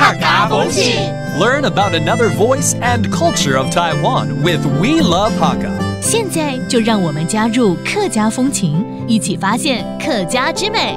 客家风情。 Learn about another voice and culture of Taiwan with We Love Hakka. 现在就让我们加入客家风情，一起发现客家之美。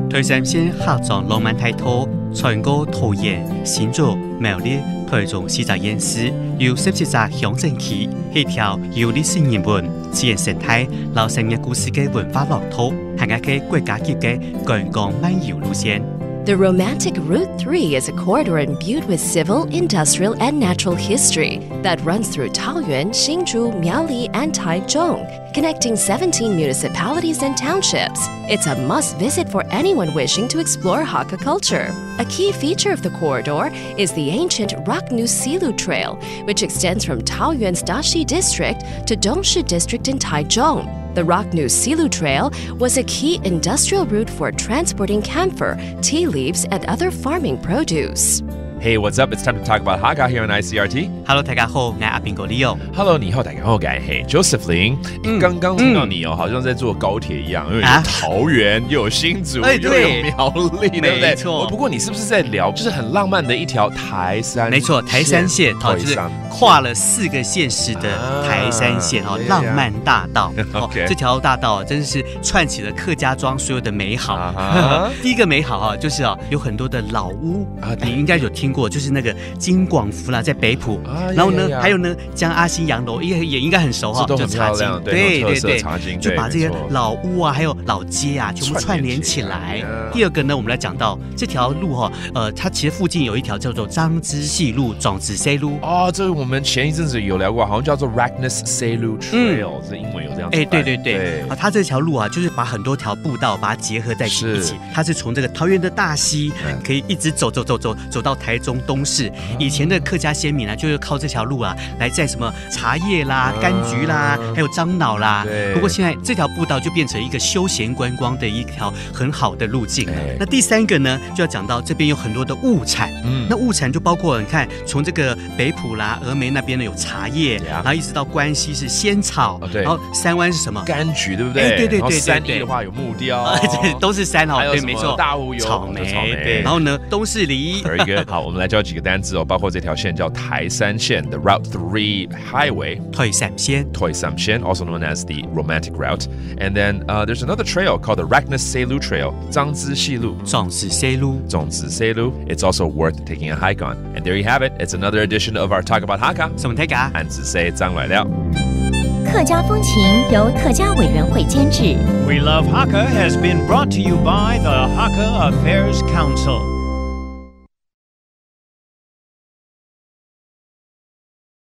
台山县客家浪漫态度，全國陶冶先祖苗栗台中四大演示，有17隻鄉鎮區，一條有歷史人文、自然生態、老生嘅故事嘅文化樂土，係一個國家級嘅觀光漫遊路線。 The romantic Route 3 is a corridor imbued with civil, industrial, and natural history that runs through Taoyuan, Hsinchu, Miaoli, and Taichung, connecting 17 municipalities and townships. It's a must-visit for anyone wishing to explore Hakka culture. A key feature of the corridor is the ancient Raknu Silu Trail, which extends from Taoyuan's Dashi district to Dongshi district in Taichung. The Raknu Silu Trail was a key industrial route for transporting camphor, tea leaves, and other farming produce. Hey, what's up? It's time to talk about Hakka here on ICRT. Hello， 大家好，我阿斌哥利用。Hello， 你好，大家好，嘿 ，Josephine，刚刚听到你哦，好像在坐高铁一样，因为有桃园，又有新竹，又有苗栗，对不对？没错。不过你是不是在聊，就是很浪漫的一条台山？没错，台山线，好，就是跨了4个县市的台山线，哦，浪漫大道。OK， 这条大道真的是串起了客家庄所有的美好。第一个美好啊，就是啊，有很多的老屋啊，你应该有听过，就是那个金广福啦，在北埔。然后呢，还有呢，江阿新洋楼也应该很熟哈，就茶金，对，茶金，就把这些老屋啊，还有老街啊，全部串联起来。第二个呢，我们来讲到这条路哈，它其实附近有一条叫做张之细路、种子 C 路。哦，这我们前一阵子有聊过，好像叫做 Raknus Silu Trail，这英文有这样子。哎，对啊，它这条路啊，就是把很多条步道把它结合在一起。它是从这个桃园的大溪，可以一直走到台中东市。以前的客家先民啊，就是靠这条路啊，来载什么茶叶啦、柑橘啦，还有樟脑啦。不过现在这条步道就变成一个休闲观光的一条很好的路径了。那第三个呢，就要讲到这边有很多的物产。那物产就包括你看，从这个北埔啦、峨眉那边呢有茶叶，然后一直到关西是仙草，然后三湾是什么？柑橘，对不对？对。三义的话有木雕，这都是山哦，对，没错。大湖有草莓，对。然后呢，东势梨。Very good。好，我们来教几个单字哦，包括这条线叫台山线 ，the Route 3 Highway。台山线 ，also known as the Romantic Route. And then there's another trail called the Raknus Silu Trail， 张之细路。种子 C 路。It's also worth taking a hike on. And there you have it. It's another edition of our Talk About Hakka. 什么 take 啊？俺只say 张来了。客家风情由客家委员会监制。 We Love Hakka has been brought to you by the Hakka Affairs Council.